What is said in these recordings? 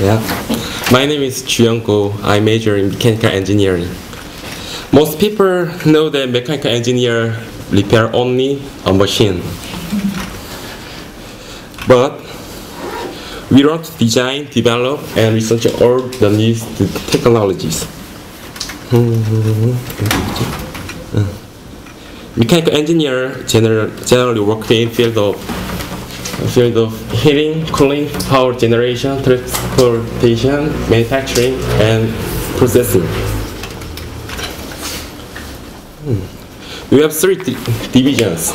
Yeah. My name is Ju Young-go. I major in mechanical engineering. Most people know that mechanical engineer repair only a machine. But we want to design, develop, and research all the new technologies. Mechanical engineer generally work in field of heating, cooling, power generation, transportation, manufacturing, and processing. We have three divisions.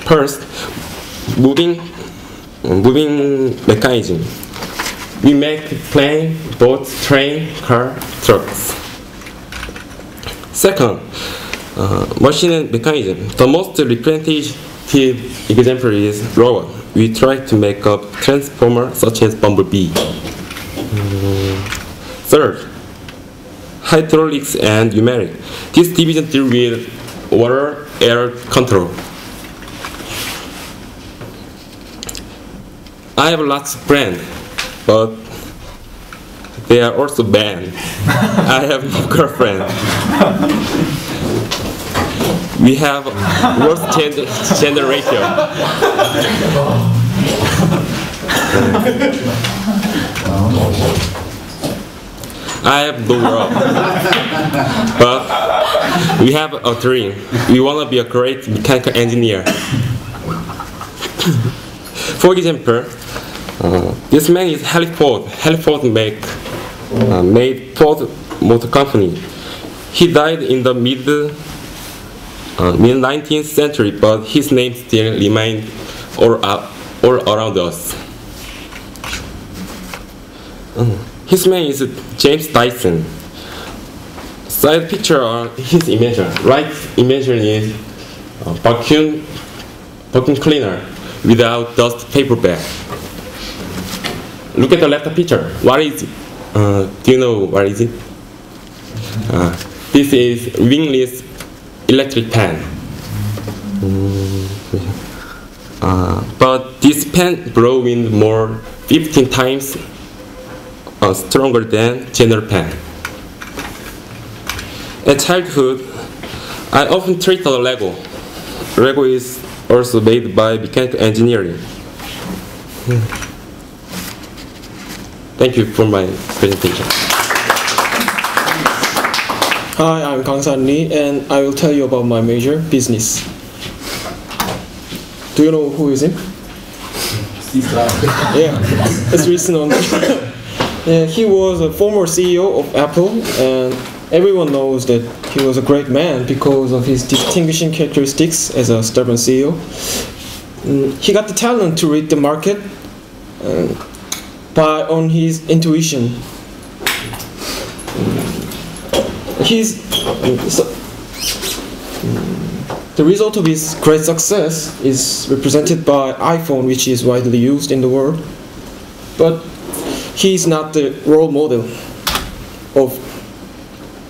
First, moving mechanism. We make plane, boat, train, car, trucks. Second, machine and mechanism. The most representative example is robot. We try to make a transformer such as Bumblebee. Third, hydraulics and pneumatic. This division deals with water, air control. I have lots of friends, but they are also banned. I have no girlfriend. We have worst gender ratio. I have no work, but we have a dream. We want to be a great mechanical engineer. For example, this man is Henry Ford. Henry Ford made Ford Motor Company. He died in the mid 19th century, but his name still remains all around us. His name is James Dyson. Side picture are his invention. Right invention is vacuum cleaner without dust paper bag. Look at the left picture. What is it? Do you know what is it? This is wingless electric pan. But this pan blows wind more 15 times stronger than general pan. At childhood, I often treat the Lego. Lego is also made by mechanical engineering. Thank you for my presentation. Hi, I'm Kang-san Lee, and I will tell you about my major, business. Do you know who is him? Yeah, it's recent on. Yeah, he was a former CEO of Apple, and everyone knows that he was a great man because of his distinguishing characteristics as a stubborn CEO. He got the talent to read the market on his intuition. The result of his great success is represented by iPhone, which is widely used in the world. But he is not the role model of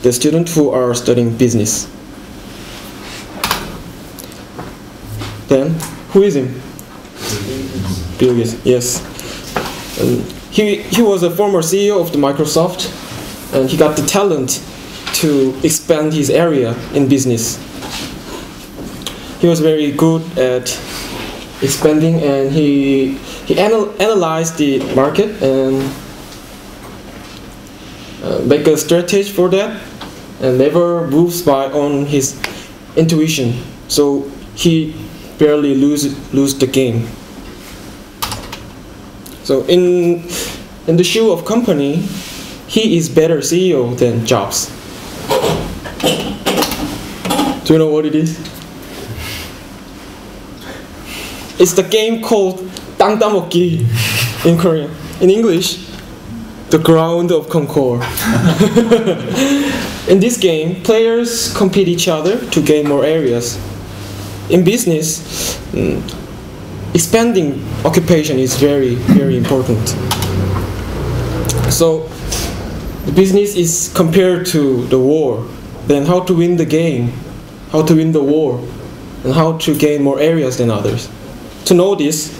the students who are studying business. Then, who is him? Bill Gates. Yes. He was a former CEO of the Microsoft, and he got the talent to expand his area in business. He was very good at expanding, and he analyzed the market and make a strategy for that, and never moves by on his intuition. So he barely lose the game. So in the shoe of company, he is better CEO than Jobs. Do you know what it is? It's the game called 땅 따먹기 in Korean. In English, the ground of Concord. In this game, players compete each other to gain more areas. In business, expanding occupation is very, very important. So, the business is compared to the war. Then how to win the game, how to win the war, and how to gain more areas than others. To know this,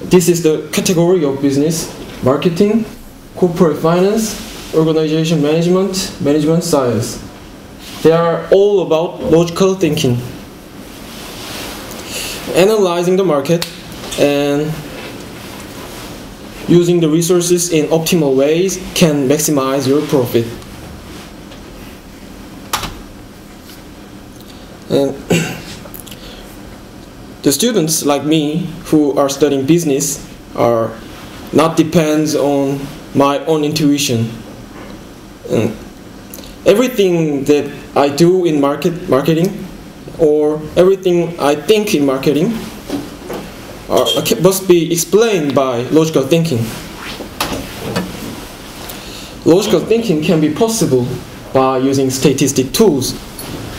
this is the category of business: marketing, corporate finance, organization management, management science. They are all about logical thinking, analyzing the market, and using the resources in optimal ways can maximize your profit. And the students like me who are studying business are not depends on my own intuition. And everything that I do in marketing or everything I think in marketing must be explained by logical thinking. Logical thinking can be possible by using statistic tools.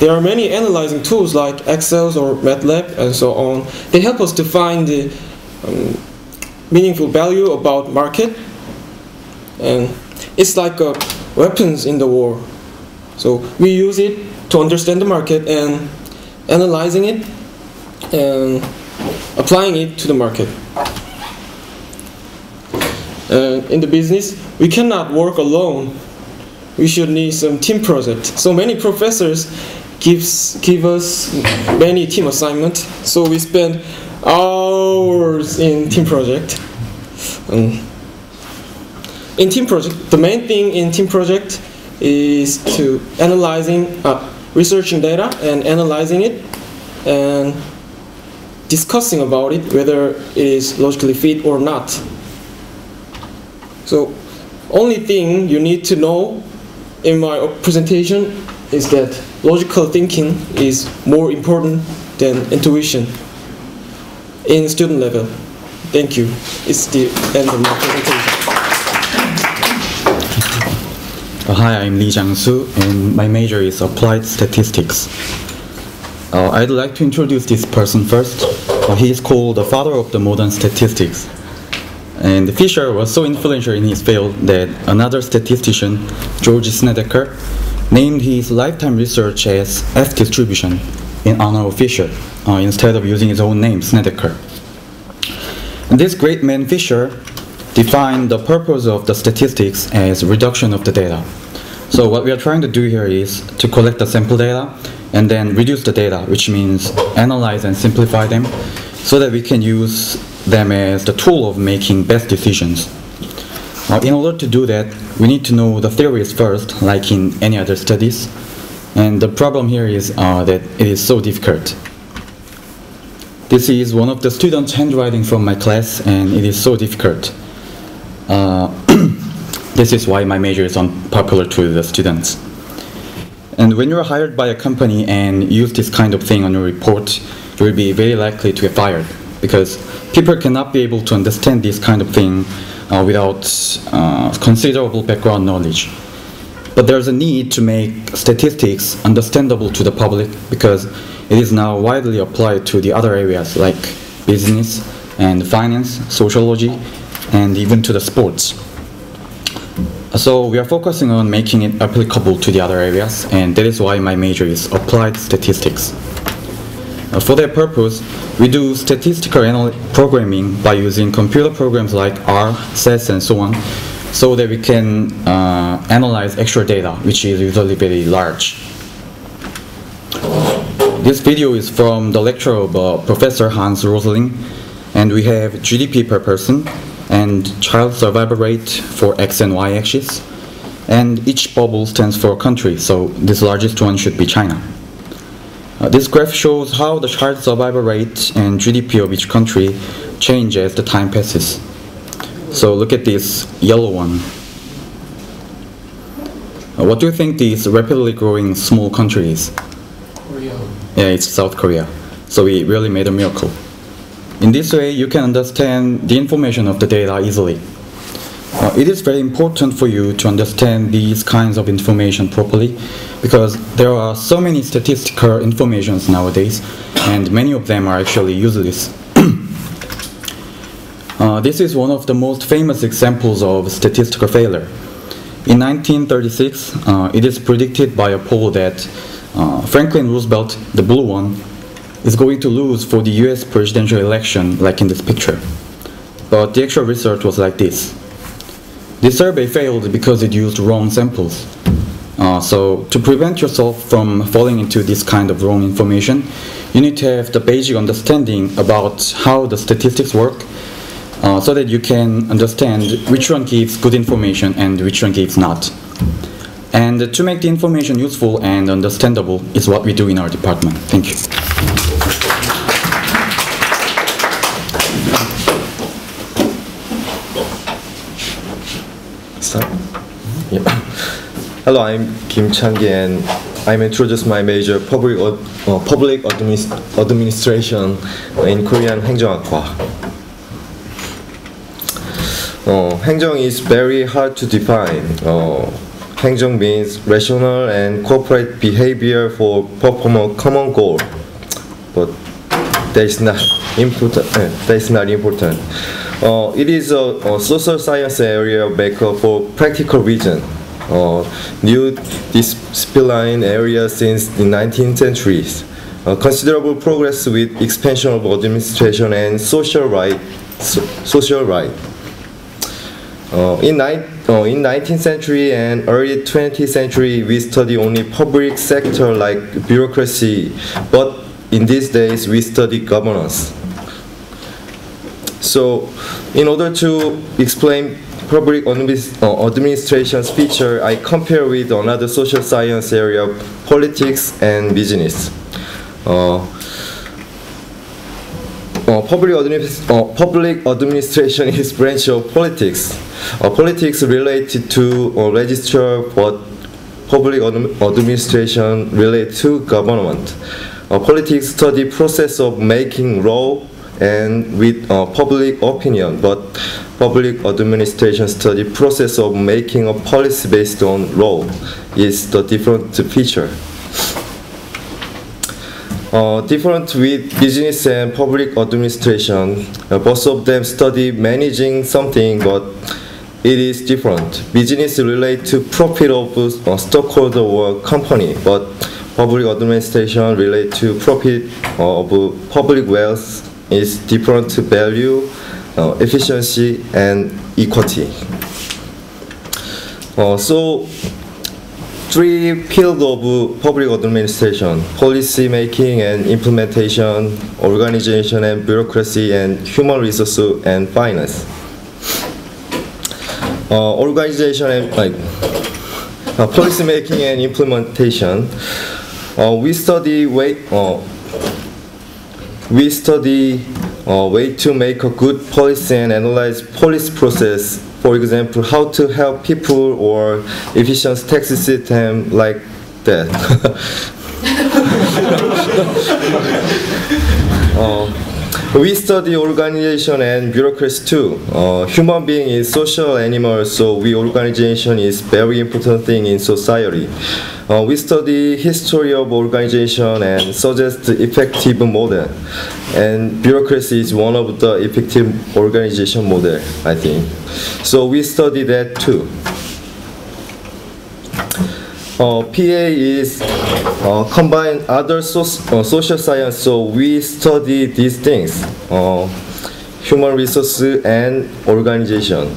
There are many analyzing tools like Excel or MATLAB and so on. They help us to find the meaningful value about market, and it's like weapons in the war. So we use it to understand the market and analyzing it and applying it to the market. In the business, we cannot work alone. We should need some team project. So many professors give us many team assignments. So we spend hours in team project. In team project, the main thing in team project is to researching data and analyzing it and discussing about it, whether it is logically fit or not. So only thing you need to know in my presentation is that logical thinking is more important than intuition in student level. Thank you. It's the end of my presentation. Hi, I'm Lee Jiang-soo, and my major is Applied Statistics. I'd like to introduce this person first. He is called the father of the modern statistics. And Fisher was so influential in his field that another statistician, George Snedeker, named his lifetime research as F distribution in honor of Fisher, instead of using his own name, Snedeker. And this great man, Fisher, defined the purpose of the statistics as reduction of the data. So what we are trying to do here is to collect the sample data and then reduce the data, which means analyze and simplify them so that we can use them as the tool of making best decisions. In order to do that, we need to know the theories first, like in any other studies. And the problem here is that it is so difficult. This is one of the students' handwriting from my class, and it is so difficult. This is why my major is unpopular to the students. And when you're hired by a company and use this kind of thing on your report, you will be very likely to get fired, because people cannot be able to understand this kind of thing without considerable background knowledge. But there's a need to make statistics understandable to the public, because it is now widely applied to the other areas like business and finance, sociology, and even to the sports. So we are focusing on making it applicable to the other areas, and that is why my major is Applied Statistics. For that purpose, we do statistical programming by using computer programs like R, SAS, and so on, so that we can analyze extra data, which is usually very large. This video is from the lecture of Professor Hans Rosling, and we have GDP per person and child survival rate for X and Y axis, and each bubble stands for a country, so this largest one should be China. This graph shows how the child survival rate and GDP of each country change as the time passes. So look at this yellow one. What do you think this rapidly growing small country is? Korea. Yeah, it's South Korea. So we really made a miracle. In this way, you can understand the information of the data easily. It is very important for you to understand these kinds of information properly, because there are so many statistical informations nowadays, and many of them are actually useless. This is one of the most famous examples of statistical failure. In 1936, it is predicted by a poll that Franklin Roosevelt, the blue one, is going to lose for the US presidential election, like in this picture. but the actual research was like this. This survey failed because it used wrong samples. So to prevent yourself from falling into this kind of wrong information, you need to have the basic understanding about how the statistics work, so that you can understand which one gives good information and which one gives not. And to make the information useful and understandable is what we do in our department. Thank you. Start? Yeah. Hello, I'm Kim Chang-gi and I'm introduce my major public administration in Korean 행정학과. 행정 is very hard to define. 행정 means rational and corporate behavior for perform a common goal, but that is not important. It is a social science area maker for practical reason. New discipline area since the 19th centuries. Considerable progress with expansion of administration and social right. In 19th century and early 20th century, we study only public sector like bureaucracy, but in these days we study governance. So, in order to explain public administration's feature, I compare with another social science area, politics and business. Public administration is branch of politics. Politics related to legislature, but public administration related to government. Politics study process of making law and with public opinion, but public administration study process of making a policy based on law is the different feature. Different with business and public administration, both of them study managing something, but it is different. Business relate to profit of a stockholder or company, but public administration relate to profit of public wealth is different value, efficiency, and equity. So, three fields of public administration: policy making and implementation, organization and bureaucracy, and human resources and finance. Organization and policy making and implementation. We study way to make a good policy and analyze policy process. For example, how to help people or efficient tax system like that. We study organization and bureaucracy too. Human being is social animal, so organization is very important thing in society. We study history of organization and suggest effective model. And bureaucracy is one of the effective organization model, I think. So we study that too. PA is combine other social science, so we study these things, human resources and organization.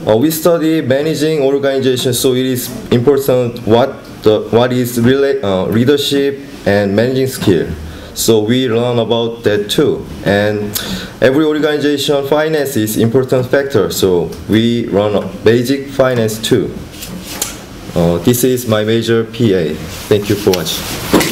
We study managing organization, so it is important what is leadership and managing skill. So we learn about that too. And every organization finance is important factor, so we run basic finance too. This is my major PA. Thank you for watching.